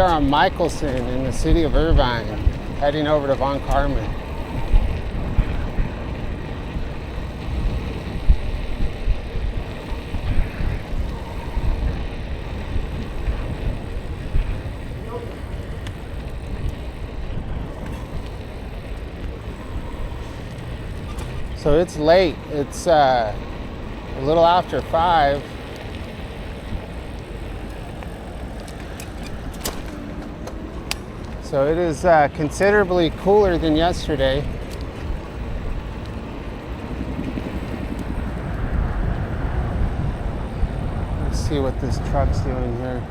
are on Michelson in the city of Irvine, heading over to Von Carmen. So it's late. It's a little after 5. So it is considerably cooler than yesterday. Let's see what this truck's doing here.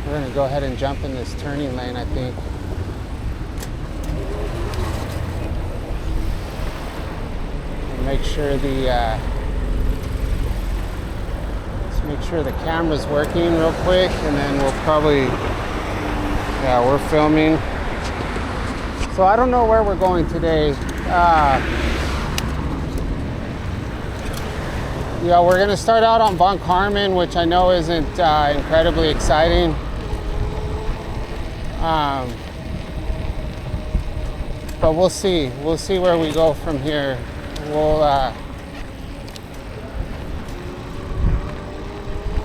We're gonna go ahead and jump in this turning lane, I think. Make sure the camera's working real quick, and then we'll probably, yeah, we're filming. So I don't know where we're going today. Yeah, we're gonna start out on Von Carmen, which I know isn't incredibly exciting. But we'll see. We'll see where we go from here.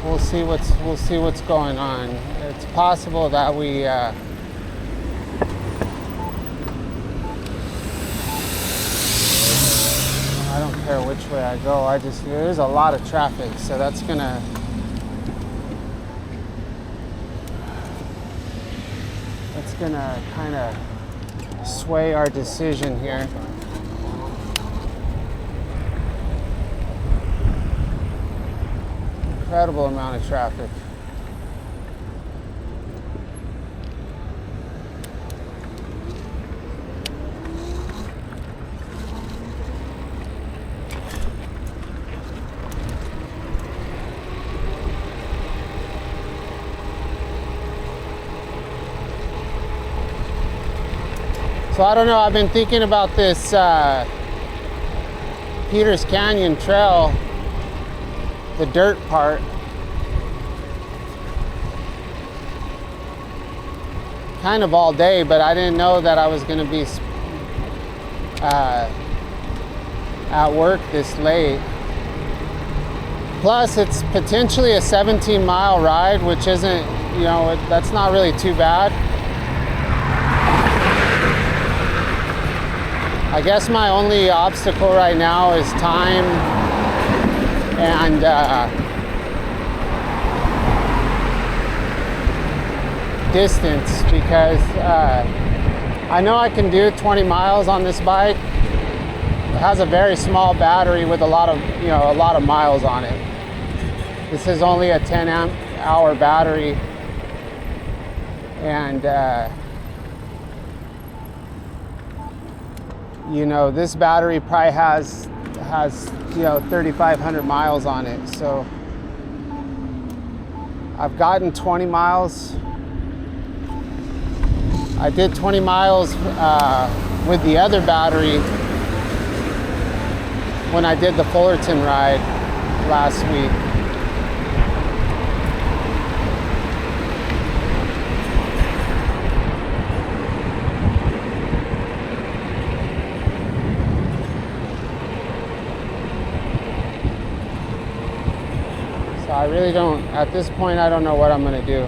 We'll see what's going on. It's possible that we I don't care which way I go. There's a lot of traffic, so that's gonna kind of sway our decision here. Incredible amount of traffic. So I don't know, I've been thinking about this Peters Canyon Trail, the dirt part. Kind of all day, but I didn't know that I was going to be at work this late. Plus, it's potentially a 17-mile ride, which isn't, you know, that's not really too bad. I guess my only obstacle right now is time and distance, because I know I can do 20 miles on this bike. It has a very small battery with a lot of miles on it. This is only a 10 amp hour battery, and you know, this battery probably has 3,500 miles on it. So I've gotten 20 miles. I did 20 miles with the other battery when I did the Fullerton ride last week. So I really don't, at this point, I don't know what I'm gonna do.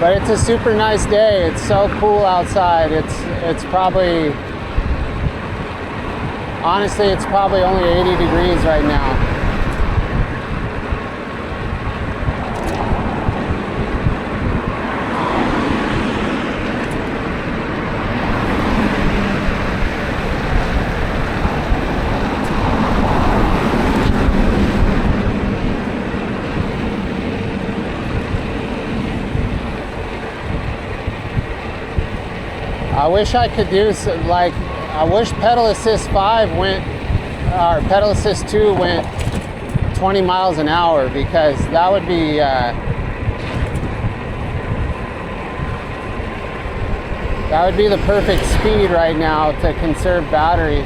But it's a super nice day. It's so cool outside. It's probably, honestly, it's probably only 80 degrees right now. I wish I could do like, I wish Pedal Assist 5 went, or Pedal Assist 2 went 20 miles an hour, because that would be That would be the perfect speed right now to conserve battery.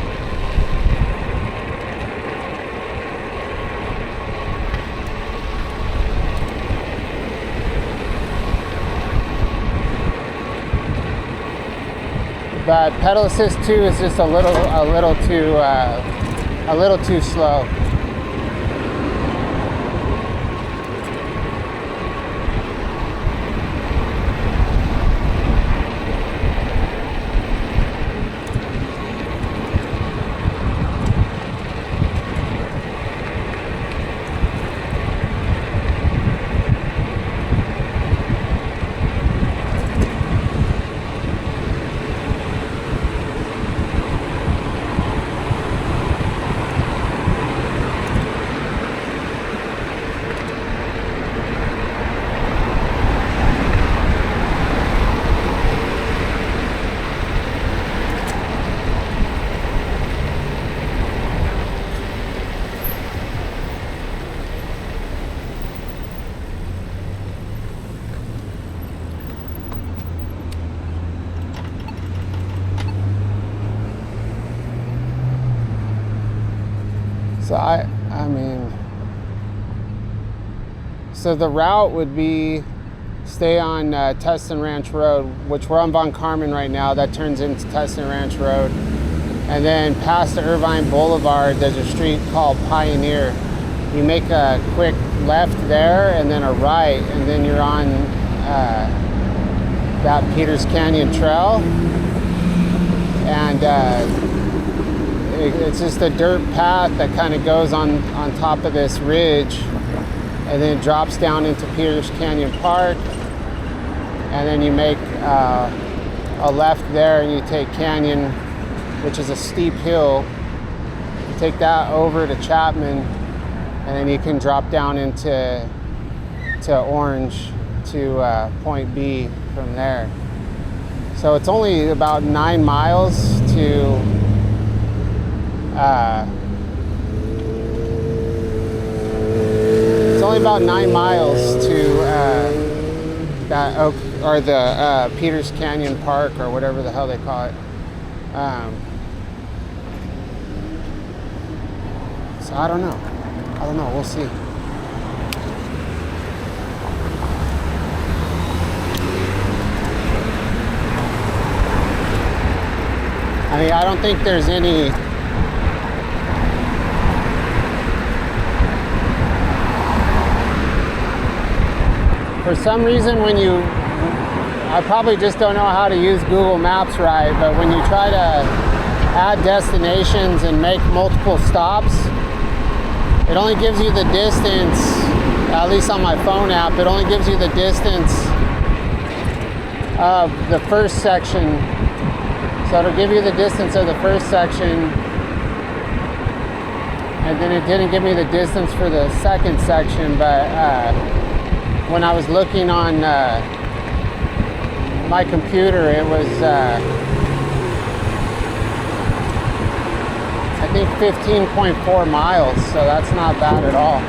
But pedal assist 2 is just a little too slow. So so the route would be stay on Tustin Ranch Road, which we're on Von Carmen right now. That turns into Tustin Ranch Road. And then past the Irvine Boulevard, there's a street called Pioneer. You make a quick left there and then a right, and then you're on that Peters Canyon Trail. And it's just a dirt path that kind of goes on top of this ridge, and then it drops down into Peters Canyon Park, and then you make a left there and you take Canyon, which is a steep hill. You take that over to Chapman, and then you can drop down into Orange to point B from there. So it's only about 9 miles to it's only about 9 miles to that Oak, or the Peters Canyon Park, or whatever the hell they call it. So I don't know. We'll see. I mean, I don't think there's any for some reason I probably just don't know how to use Google Maps right, but when you try to add destinations and make multiple stops, it only gives you the distance, at least on my phone app, it only gives you the distance of the first section. So it'll give you the distance of the first section, and then it didn't give me the distance for the second section, but when I was looking on my computer, it was I think 15.4 miles, so that's not bad at all.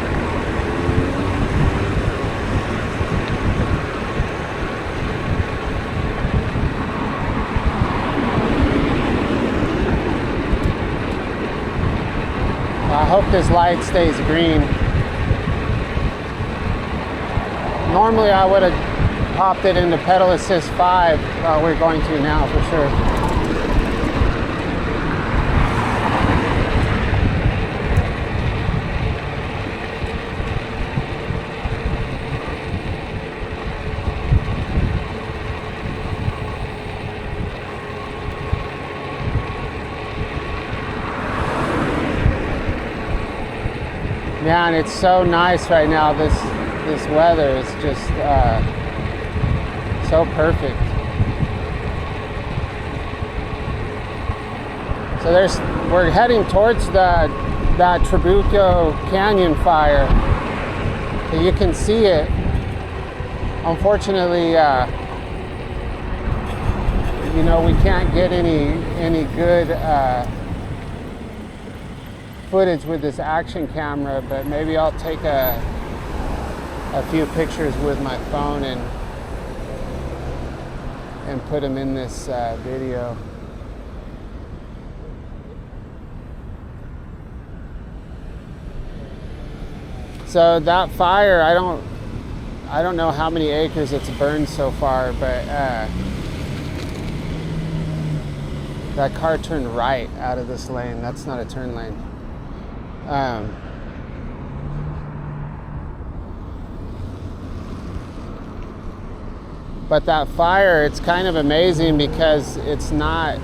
I hope this light stays green. Normally I would have popped it into pedal assist 5. We're going to now for sure. Man, it's so nice right now. This weather is just so perfect. So we're heading towards that Trabuco Canyon fire. So you can see it. Unfortunately, we can't get any good footage with this action camera, but maybe I'll take a few pictures with my phone and put them in this video. So that fire, I don't know how many acres it's burned so far, but that car turned right out of this lane. That's not a turn lane. But that fire, it's kind of amazing because it's not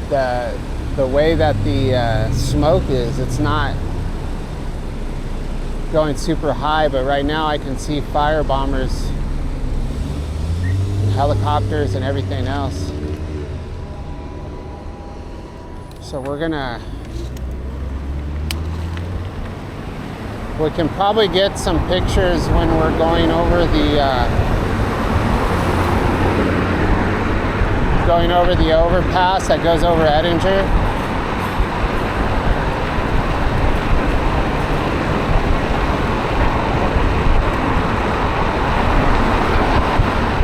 the way that the smoke is. It's not going super high, but right now I can see fire bombers and helicopters and everything else. So we can probably get some pictures when we're going over the overpass that goes over Edinger.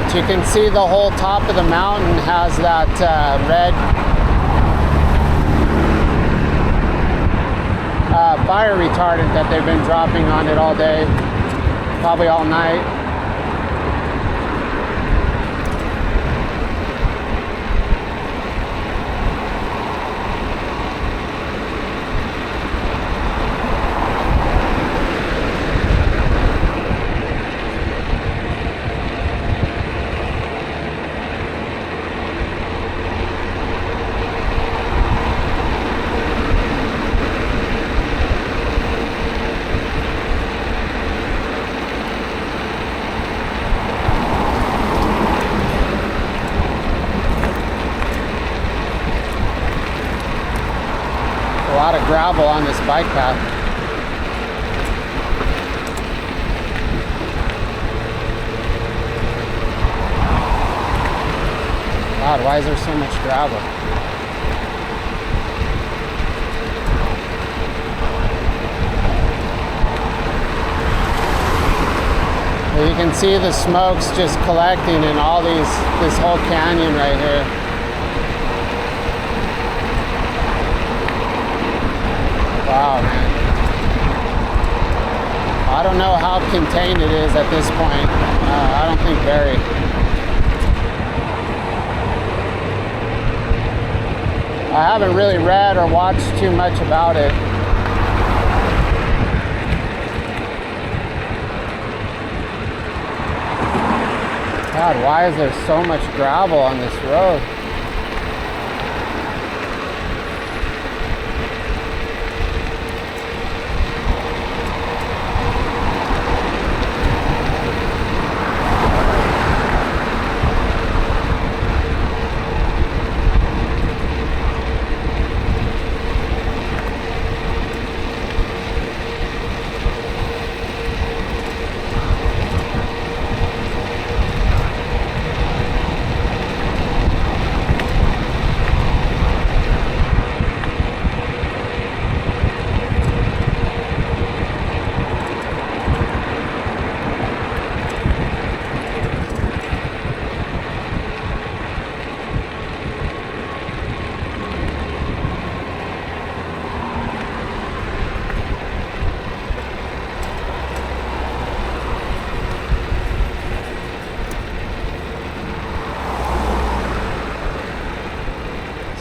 So you can see the whole top of the mountain has that red fire retardant that they've been dropping on it all day, probably all night. A lot of gravel on this bike path. God, why is there so much gravel? Well, you can see the smoke's just collecting in all this whole canyon right here. Wow, man. I don't know how contained it is at this point. I don't think very. I haven't really read or watched too much about it. God, why is there so much gravel on this road?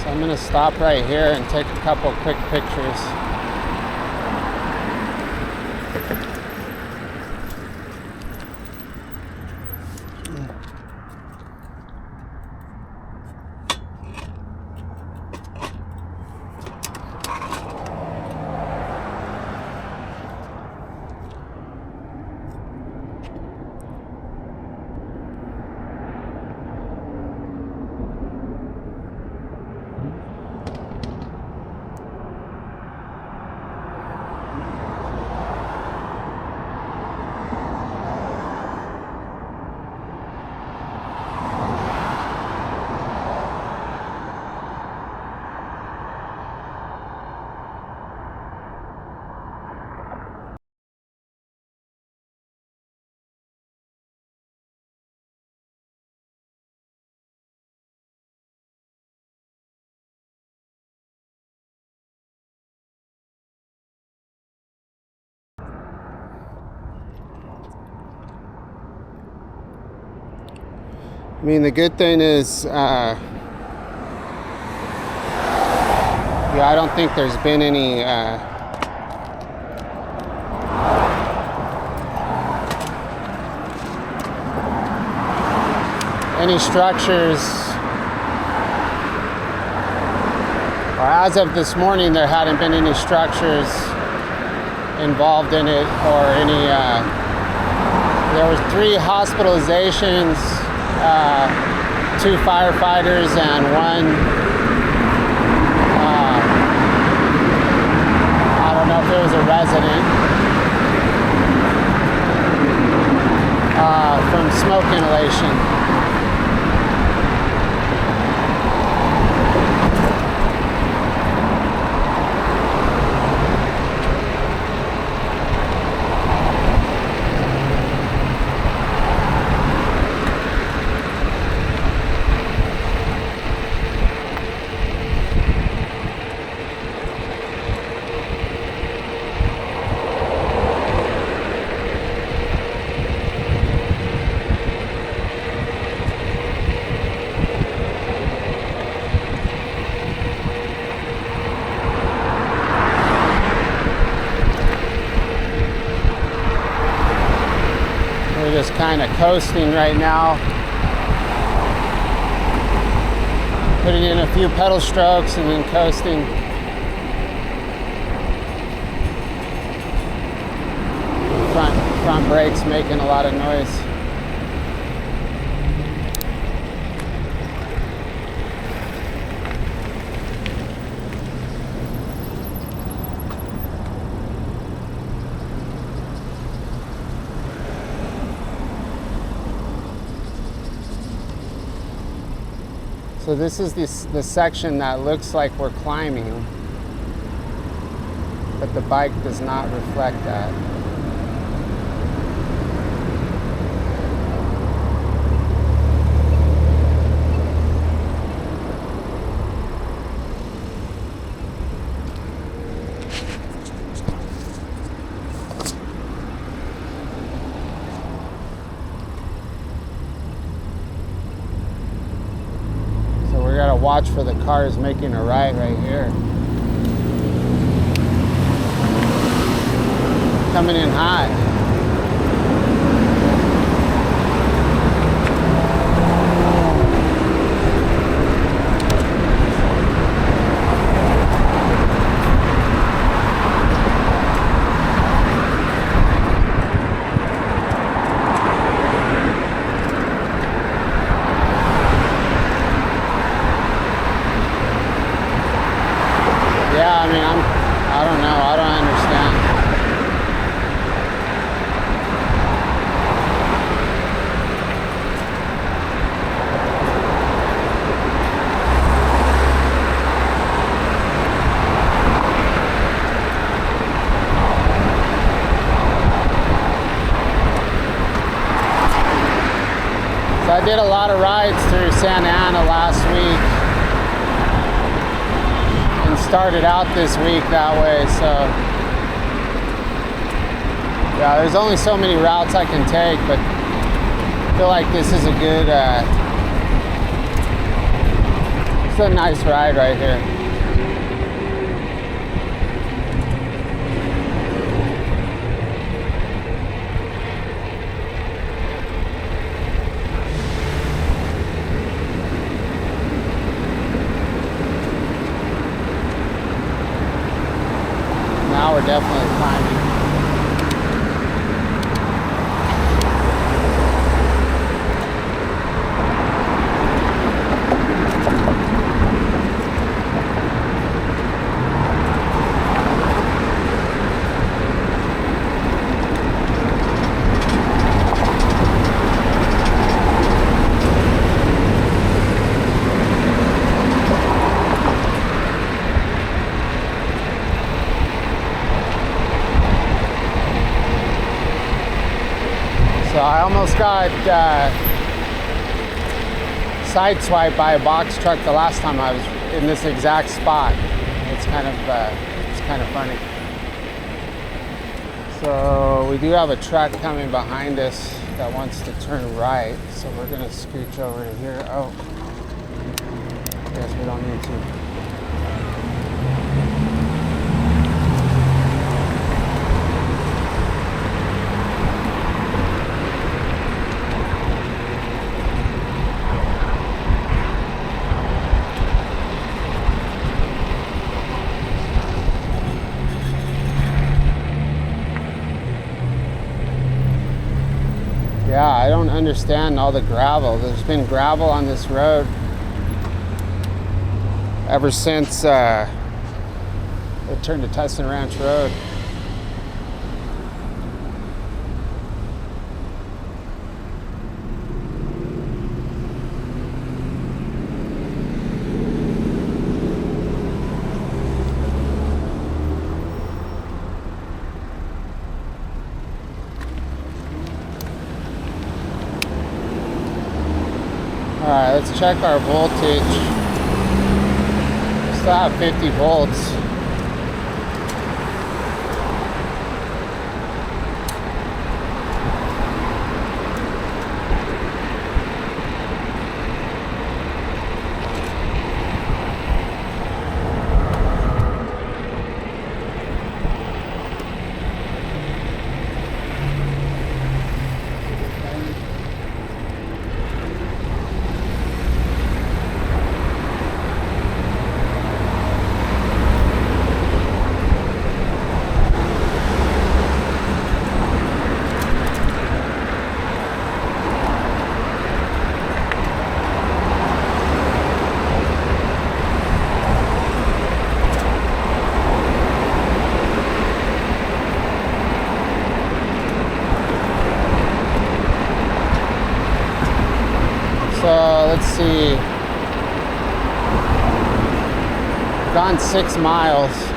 I'm going to stop right here and take a couple quick pictures. I mean, the good thing is, I don't think there's been any structures, or as of this morning, there hadn't been any structures involved in it, or any, there was 3 hospitalizations, 2 firefighters and 1, I don't know if it was a resident, from smoke inhalation. We're just kind of coasting right now, putting in a few pedal strokes and then coasting. Front brakes making a lot of noise. So this is the section that looks like we're climbing, but the bike does not reflect that. Gotta watch for the cars making a right here. Coming in hot. Yeah, I mean, I don't know, I don't understand. So I did a lot of rides through Santa Ana last week. Started out this week that way, so yeah, there's only so many routes I can take, but I feel like this is a good it's a nice ride right here. Now we're definitely climbing. So I almost got sideswiped by a box truck the last time I was in this exact spot. It's kind of funny. So we do have a truck coming behind us that wants to turn right, so we're gonna scooch over to here. Oh, I guess we don't need to. Yeah, I don't understand all the gravel. There's been gravel on this road ever since it turned to Tustin Ranch Road. Alright, let's check our voltage. We still have 50 volts. So let's see, gone 6 miles.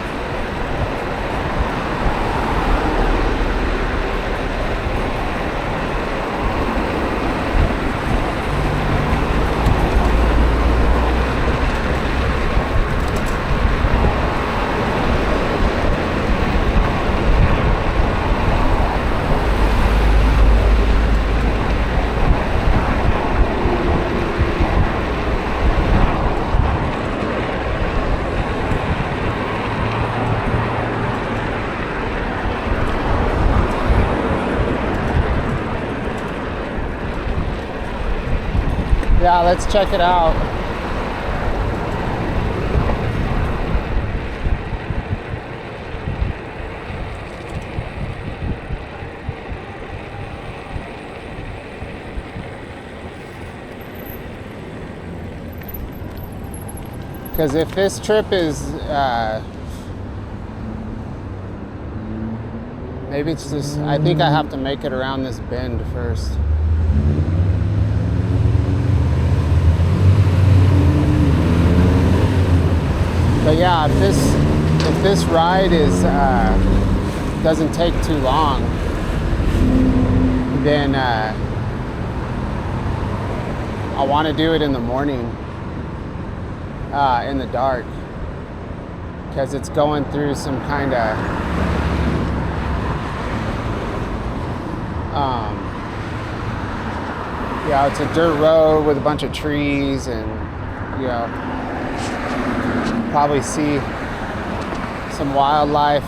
Yeah, let's check it out. Because if this trip is, maybe it's just, I think I have to make it around this bend first. But yeah, if this ride is doesn't take too long, then I want to do it in the morning, in the dark, because it's going through some kind of yeah, it's a dirt road with a bunch of trees, and you know, probably see some wildlife.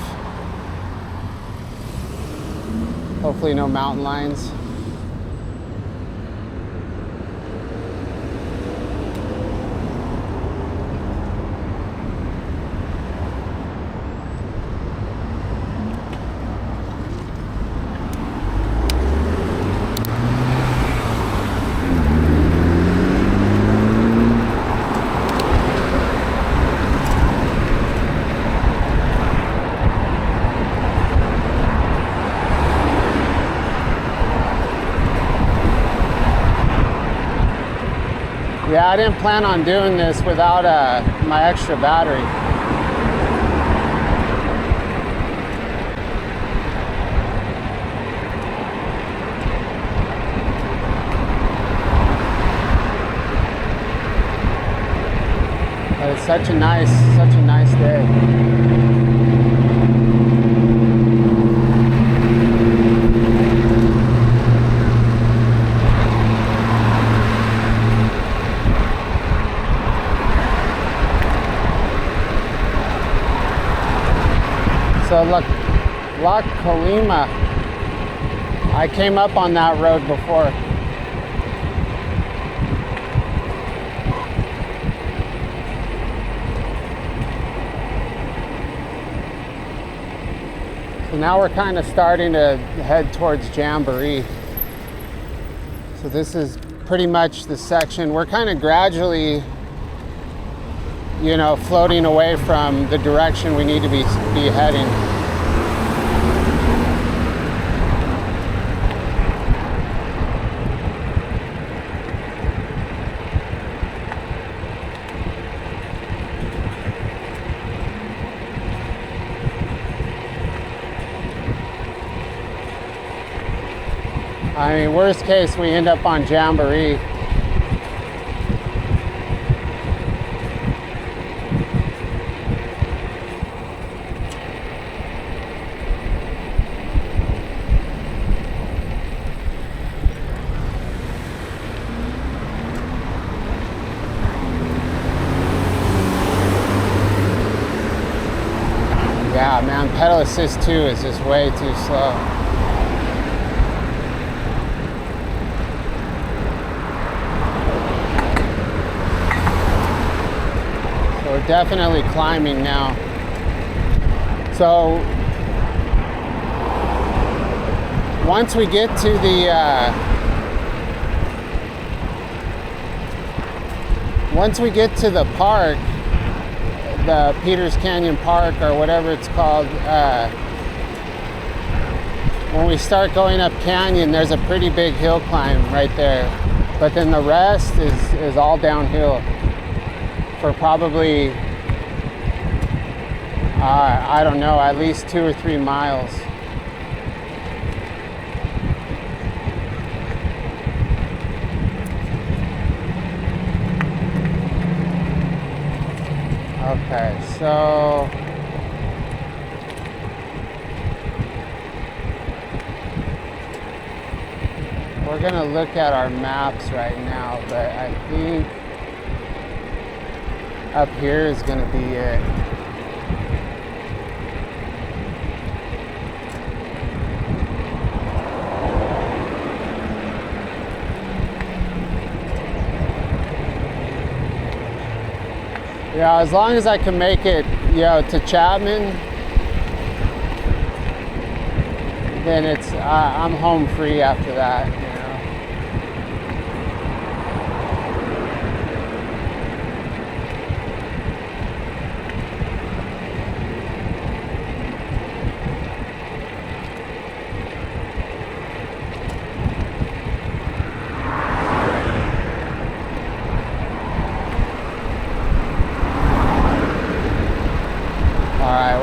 Hopefully no mountain lions. Yeah, I didn't plan on doing this without my extra battery. But it's such a nice day. So La Colima, I came up on that road before. So now we're kind of starting to head towards Jamboree. So this is pretty much the section. We're kind of gradually, you know, floating away from the direction we need to be heading. I mean, worst case, we end up on Jamboree. Yeah, man, pedal assist 2 is just way too slow. We're definitely climbing now. So once we get to the park, the Peters Canyon Park or whatever it's called, when we start going up canyon, there's a pretty big hill climb right there. But then the rest is all downhill for probably, I don't know, at least 2 or 3 miles. Okay, so we're gonna look at our maps right now, but I think up here is gonna be it. Yeah, as long as I can make it, you know, to Chapman, then it's I'm home free after that, you know.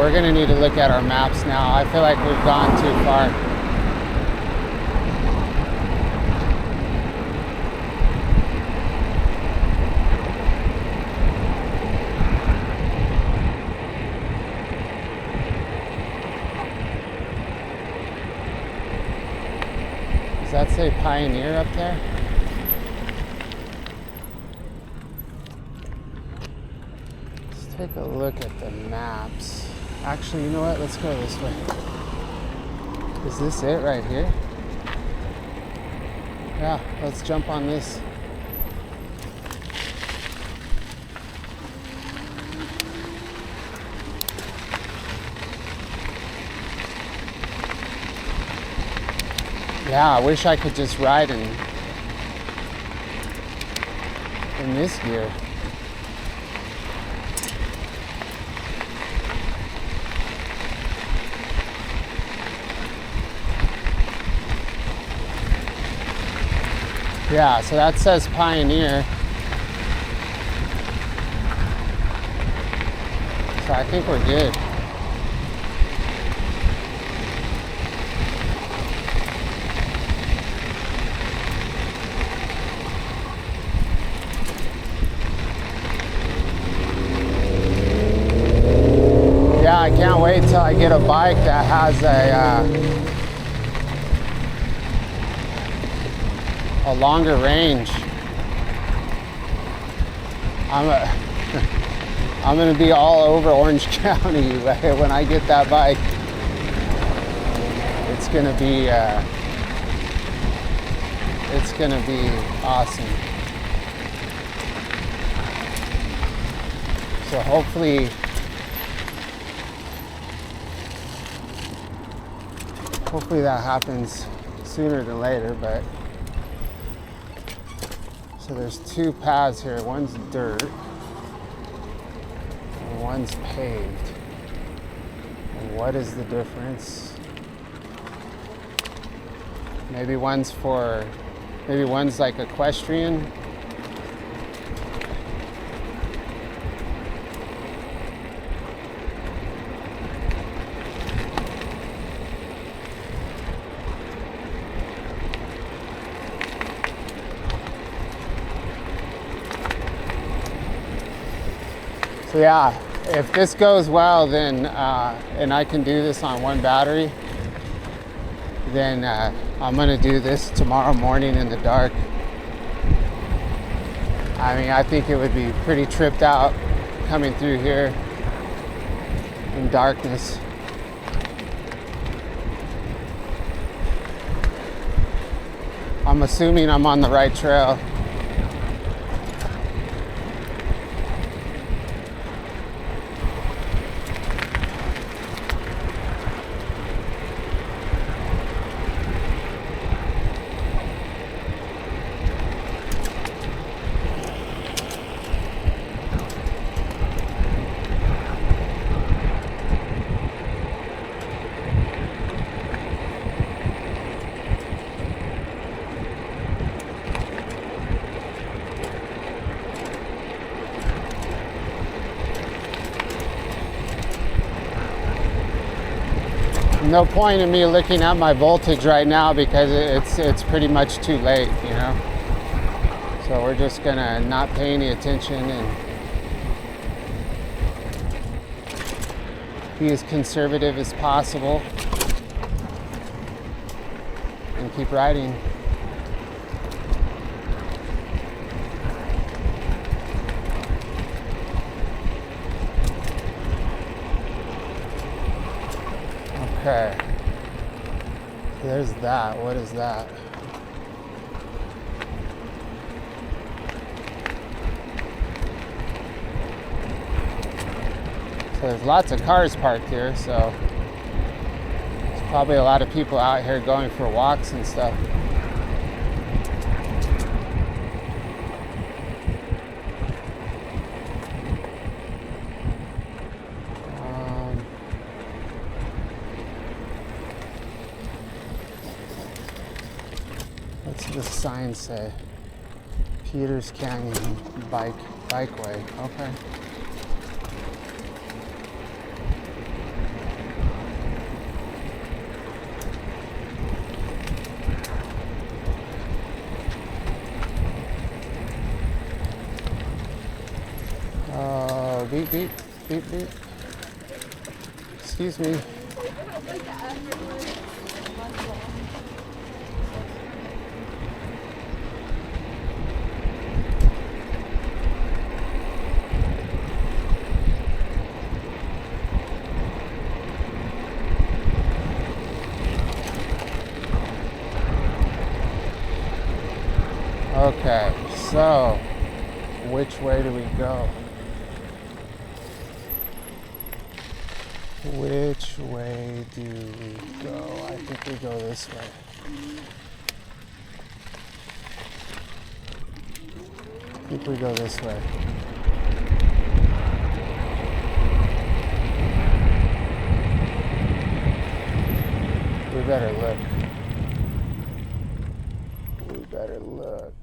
We're gonna need to look at our maps now. I feel like we've gone too far. Does that say Pioneer up there? Let's take a look at the maps. Actually, you know what? Let's go this way. Is this it right here? Yeah, let's jump on this. Yeah, I wish I could just ride in this gear. Yeah, so that says Pioneer. So I think we're good. Yeah, I can't wait till I get a bike that has a longer range. I'm gonna be all over Orange County when I get that bike. gonna be awesome. So hopefully that happens sooner than later. But so there's two paths here. One's dirt and one's paved. And what is the difference? Maybe one's like equestrian. So yeah, if this goes well, then and I can do this on one battery, then I'm gonna do this tomorrow morning in the dark. I mean, I think it would be pretty tripped out coming through here in darkness. I'm assuming I'm on the right trail. No point in me looking at my voltage right now because it's pretty much too late, you know. So we're just gonna not pay any attention and be as conservative as possible and keep riding. Okay, there's that. What is that? So there's lots of cars parked here, so there's probably a lot of people out here going for walks and stuff. What's the sign say? Peters Canyon Bikeway. Okay. Oh, beep, beep, beep, beep. Excuse me. Okay, so which way do we go? Which way do we go? I think we go this way. I think we go this way. We better look. We better look.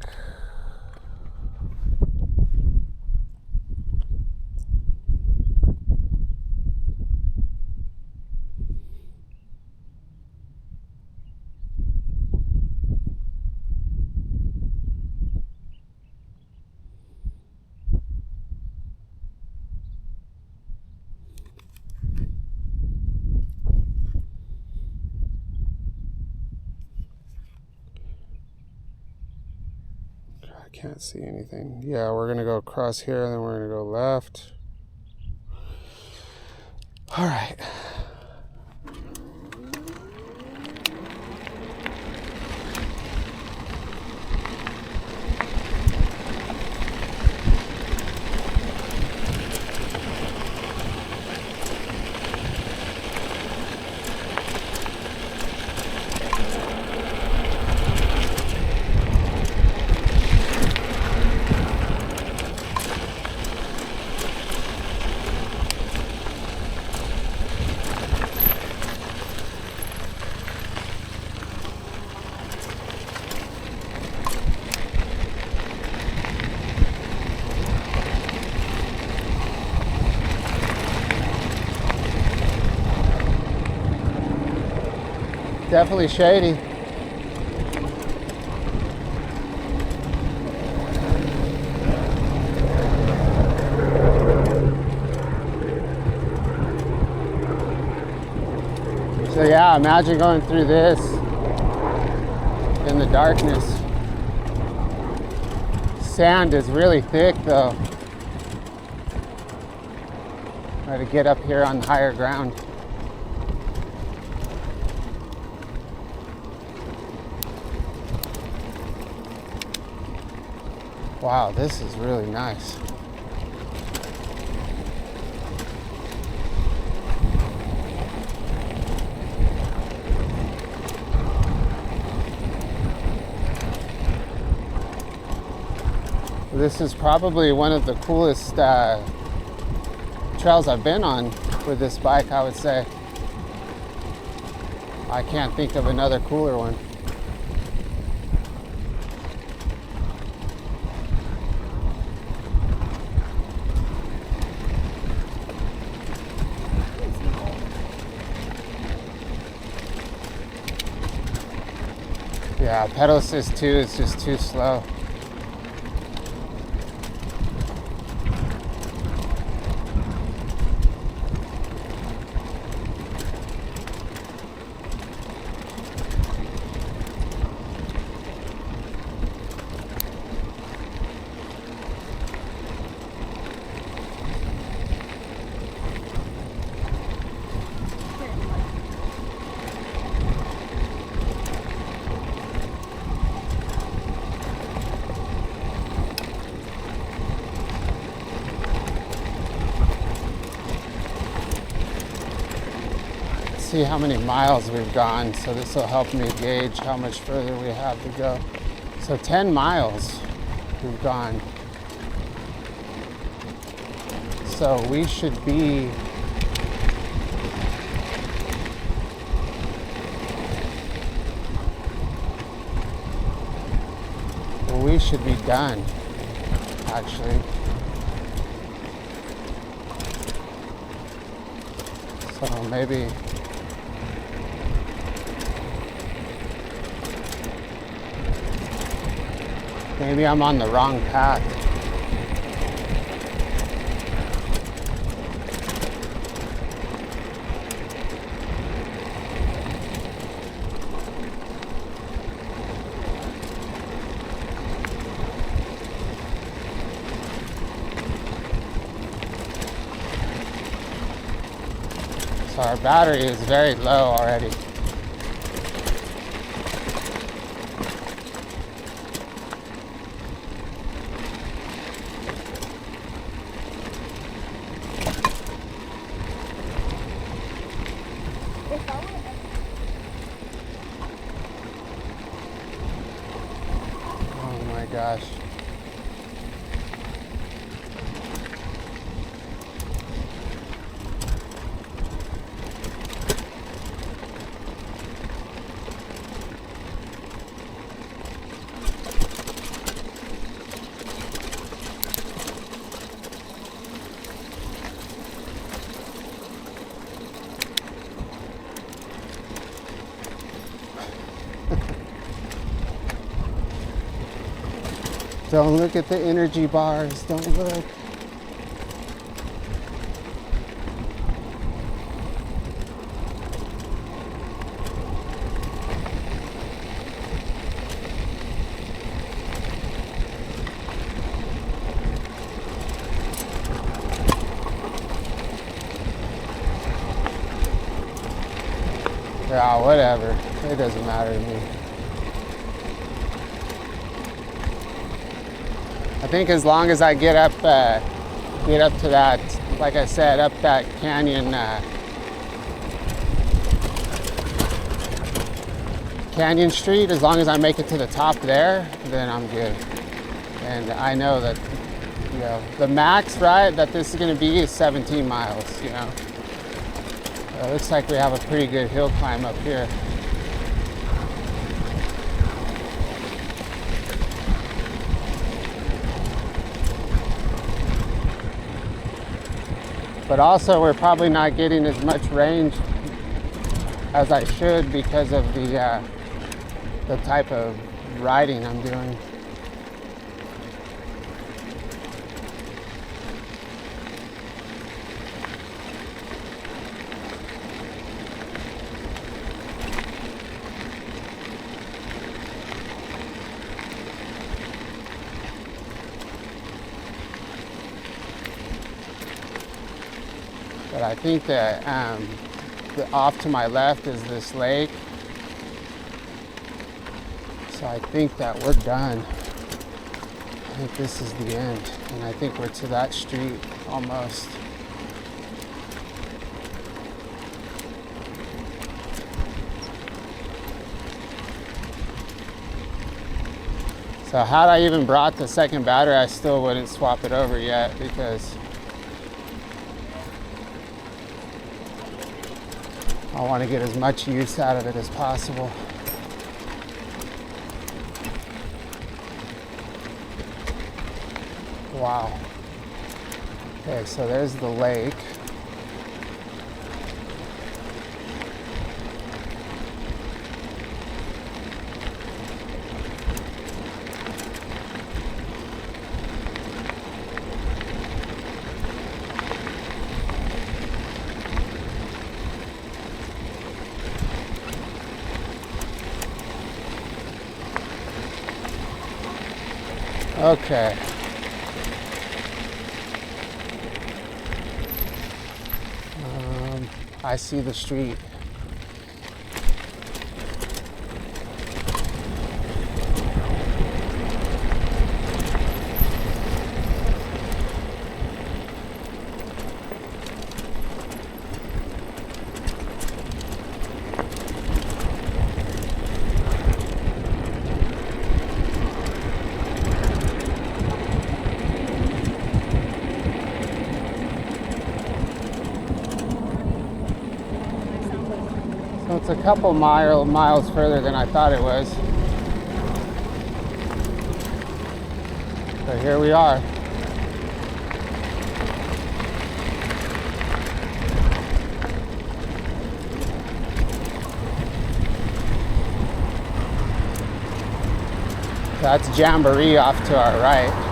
I can't see anything. Yeah, we're gonna go across here and then we're gonna go left. All right. Definitely shady. So yeah, imagine going through this in the darkness. Sand is really thick though. Try to get up here on higher ground. Wow, this is really nice. This is probably one of the coolest trails I've been on with this bike, I would say. I can't think of another cooler one. Yeah, pedal assist 2 is just too slow. See how many miles we've gone, so this will help me gauge how much further we have to go. So 10 miles we've gone. So we should be done, actually. So maybe I'm on the wrong path. So our battery is very low already. Oh my gosh. Don't look at the energy bars, don't look. Yeah, whatever. It doesn't matter to me. I think as long as I get up to that, like I said, up that canyon street, as long as I make it to the top there, then I'm good. And I know that, you know, the max, right, that this is going to be is 17 miles, you know. It looks like we have a pretty good hill climb up here. But also we're probably not getting as much range as I should because of the type of riding I'm doing. But I think that off to my left is this lake. So I think that we're done. I think this is the end. And I think we're to that street almost. So had I even brought the second battery, I still wouldn't swap it over yet because I want to get as much use out of it as possible. Wow. Okay, so there's the lake. Okay. I see the street. So it's a couple miles further than I thought it was. But here we are. That's Jamboree off to our right.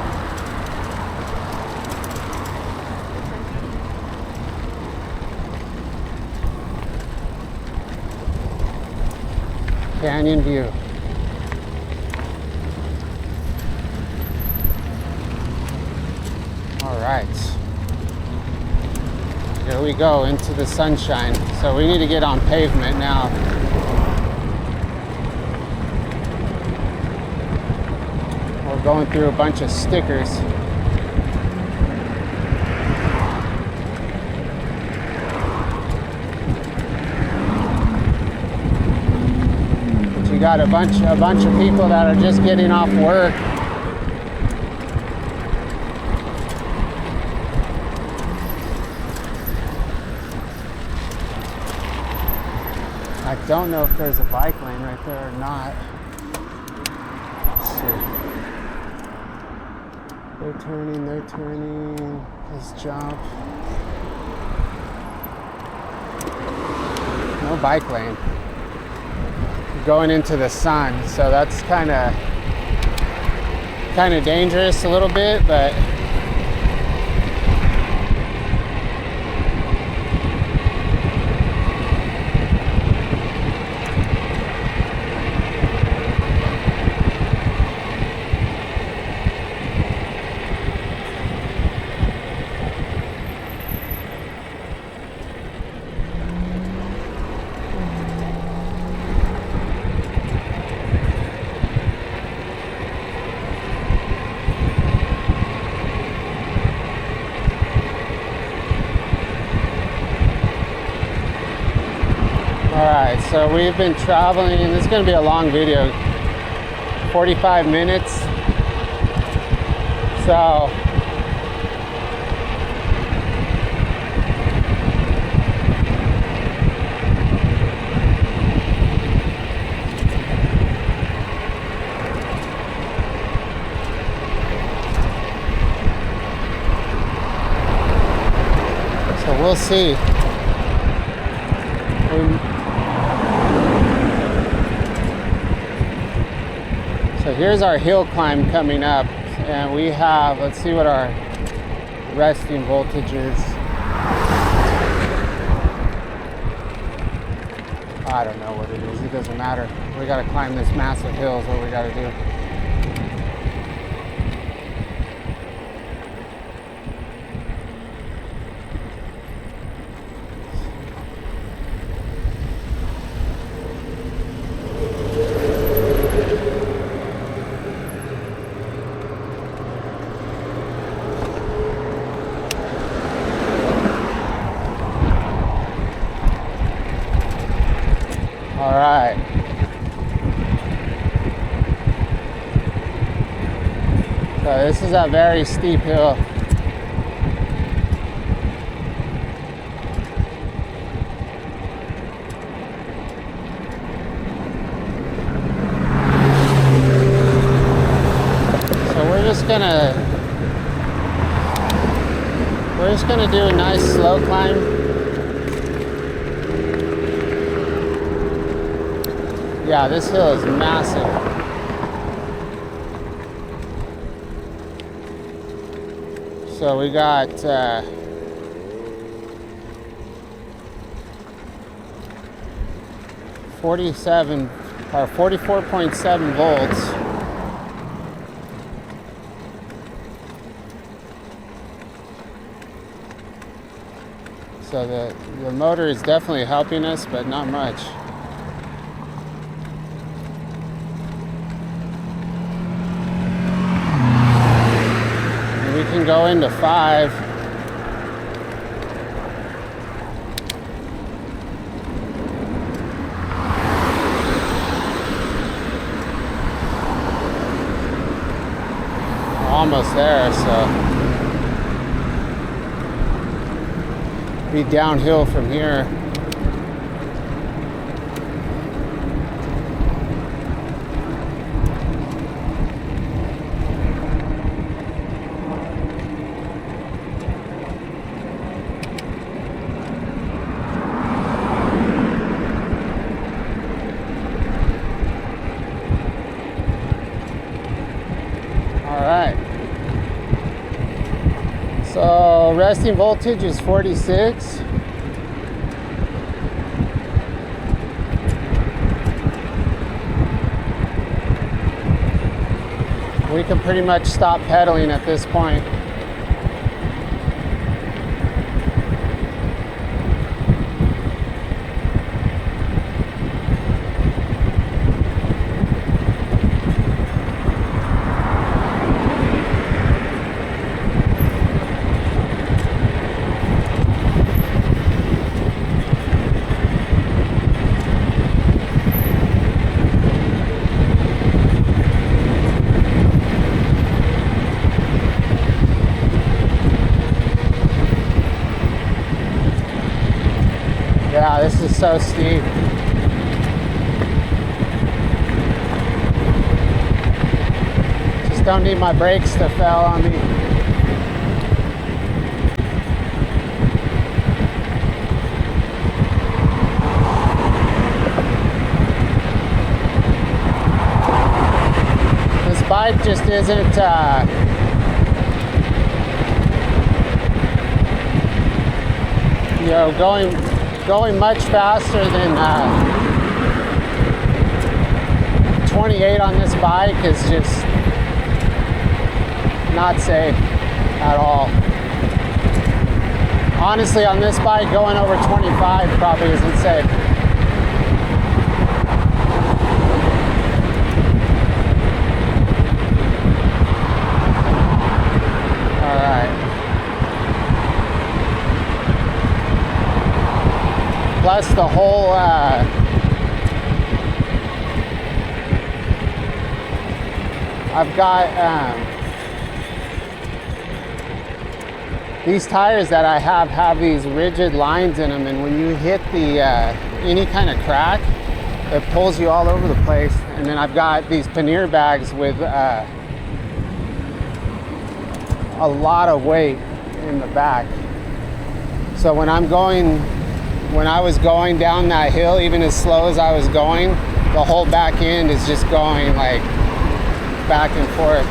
Canyon view. All right. Here we go into the sunshine. So we need to get on pavement now. We're going through a bunch of stickers. You got a bunch of people that are just getting off work. I don't know if there's a bike lane right there or not. Let's see. They're turning. Let's jump. No bike lane. Going into the sun, so that's kind of dangerous a little bit, but Alright, so we've been traveling, and this is going to be a long video, 45 minutes. So, we'll see. So here's our hill climb coming up, and we have, let's see what our resting voltage is. I don't know what it is, it doesn't matter. We gotta climb this massive hill is what we gotta do. All right. So this is a very steep hill. So we're just gonna do a nice slow climb. Yeah, this hill is massive. So we got 47 or 44.7 volts. So the motor is definitely helping us, but not much. We can go into 5. We're almost there, so be downhill from here. So resting voltage is 46. We can pretty much stop pedaling at this point. Yeah, this is so steep. Just don't need my brakes to fail on me. This bike just isn't you know, going much faster than 28 on this bike is just not safe at all. Honestly, on this bike, going over 25 probably isn't safe. All right. Plus the whole I've got these tires that I have these rigid lines in them, and when you hit the any kind of crack, it pulls you all over the place. And then I've got these pannier bags with a lot of weight in the back. So when I was going down that hill, even as slow as I was going, the whole back end is just going like back and forth.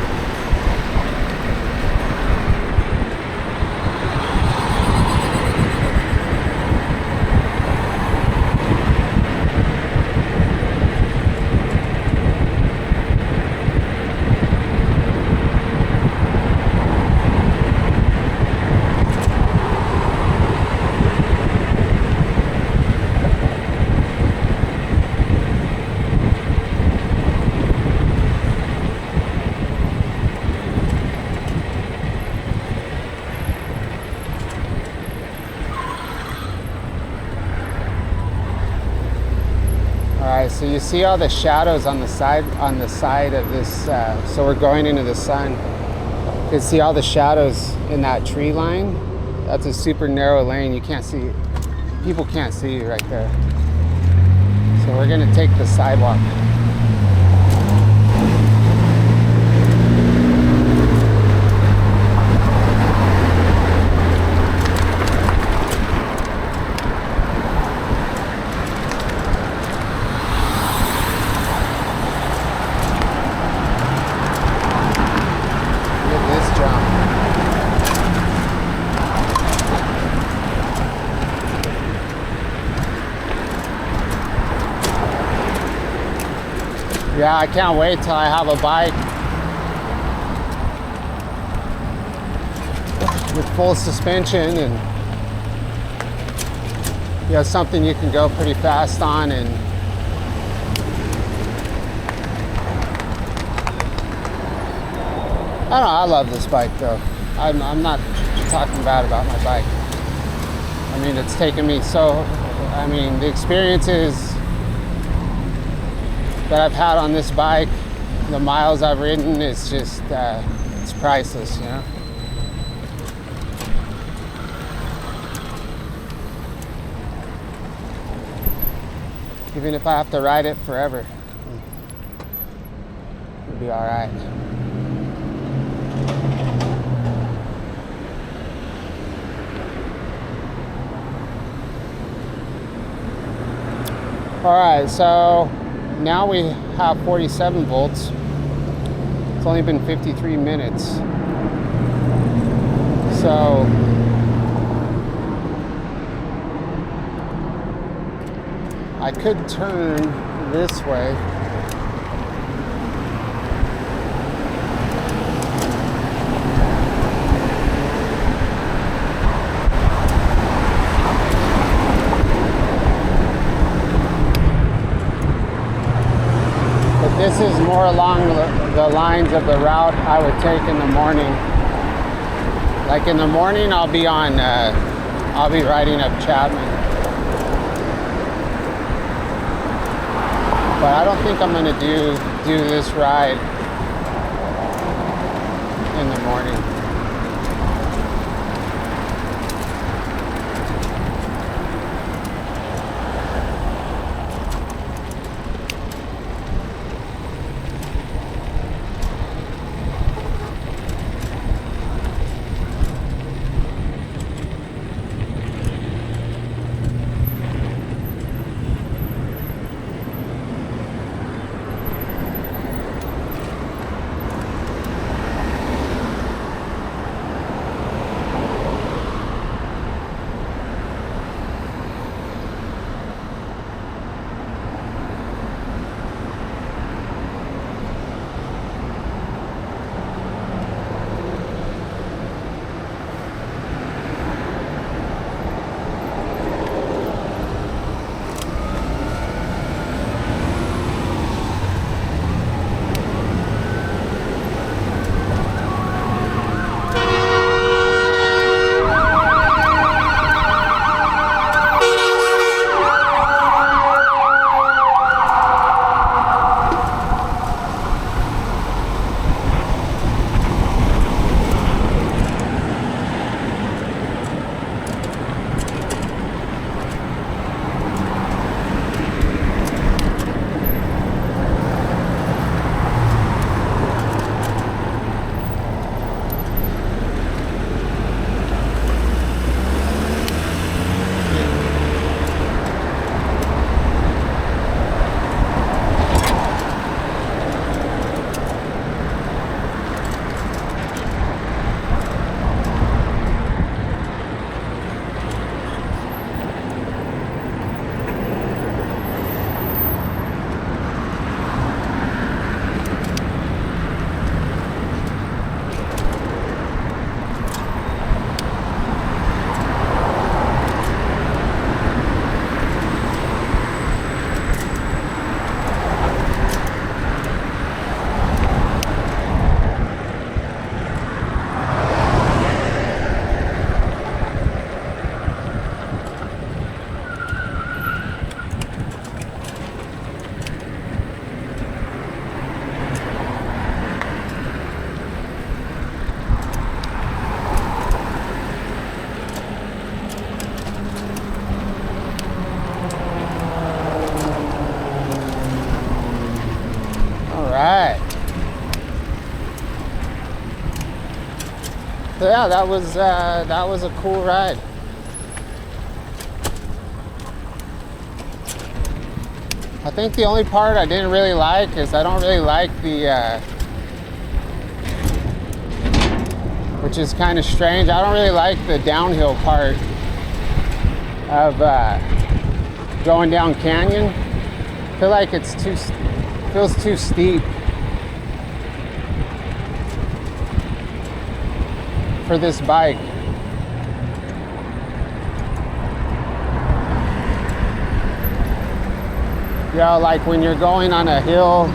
So you see all the shadows on the side of this. So we're going into the sun. You can see all the shadows in that tree line. That's a super narrow lane. You can't see. People can't see you right there. So we're gonna take the sidewalk. Yeah, I can't wait till I have a bike with full suspension and something you can go pretty fast on. And I don't know, I love this bike though. I'm not talking bad about my bike. I mean, it's taken me the experiences that I've had on this bike, the miles I've ridden, it's just, it's priceless, Even if I have to ride it forever, it'll be all right. All right, so now we have 47 volts. It's only been 53 minutes. So I could turn this way. This is more along the lines of the route I would take in the morning. Like in the morning, I'll be riding up Chapman. But I don't think I'm gonna do this ride in the morning. yeah, that was a cool ride. I think the only part I didn't really like is I don't really like the, which is kind of strange, I don't really like the downhill part of going down canyon. I feel like it's feels too steep for this bike. You know, like when you're going on a hill,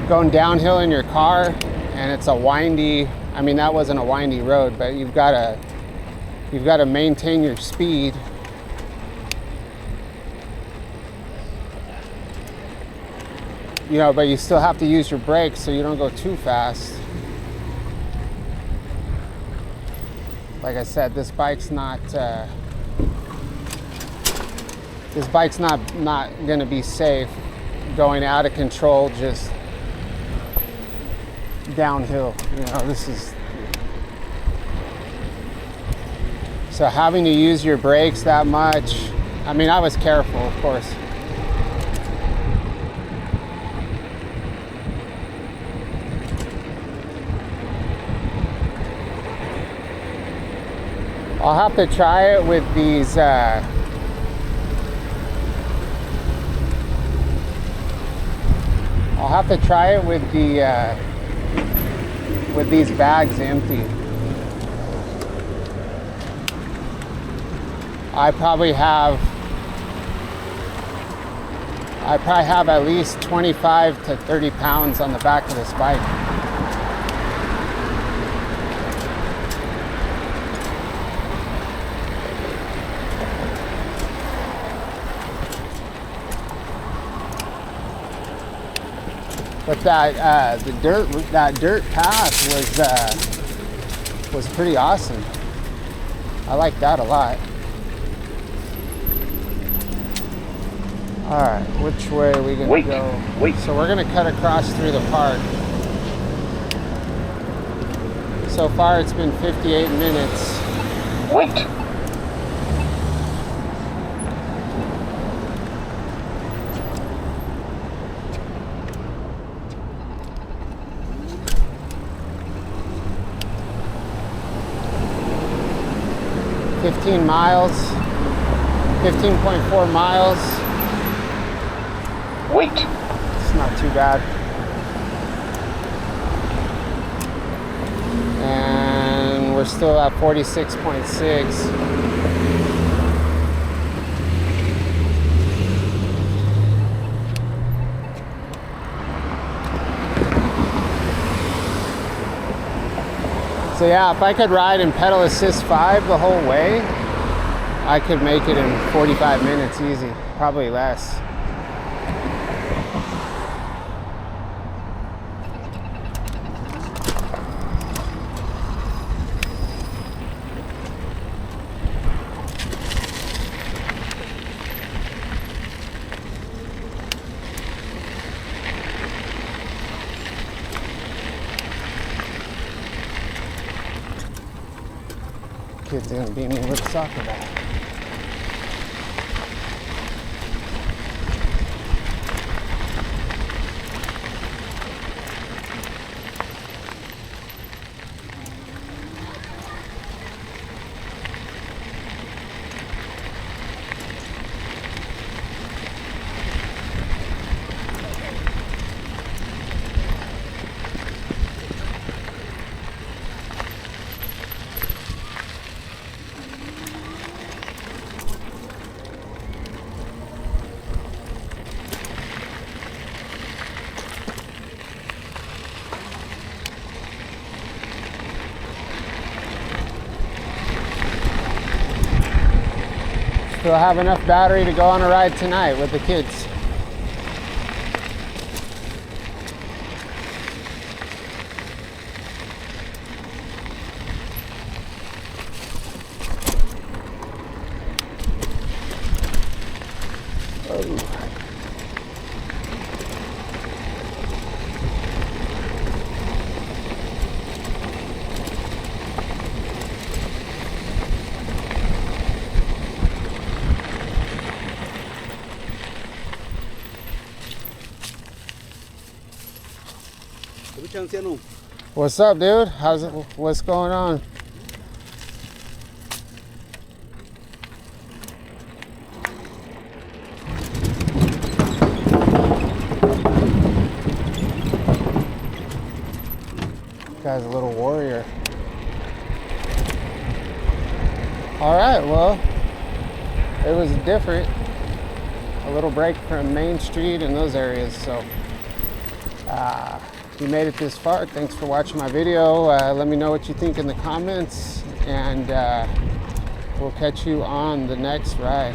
going downhill in your car, and it's a windy, I mean, that wasn't a windy road, but you've got to maintain your speed. You know, but you still have to use your brakes so you don't go too fast. Like I said, this bike's not going to be safe going out of control just downhill. You know, this is, so having to use your brakes that much, I mean, I was careful, of course. I'll have to try it with these I'll have to try it with these bags empty. I probably have at least 25 to 30 pounds on the back of this bike. But that dirt path was pretty awesome. I like that a lot. All right, which way are we gonna go? Wait. So we're gonna cut across through the park. So far, it's been 58 minutes. Wait. 15 miles, 15.4 miles. Wait. It's not too bad. And we're still at 46.6. So yeah, if I could ride in pedal assist 5 the whole way, I could make it in 45 minutes easy, probably less. Kids gonna beat me with a soccer ball. So I'll have enough battery to go on a ride tonight with the kids. What's up, dude? How's it? What's going on? Guy's a little warrior. All right, well, it was different. A little break from Main Street and those areas. So if you made it this far, thanks for watching my video. Let me know what you think in the comments, and we'll catch you on the next ride.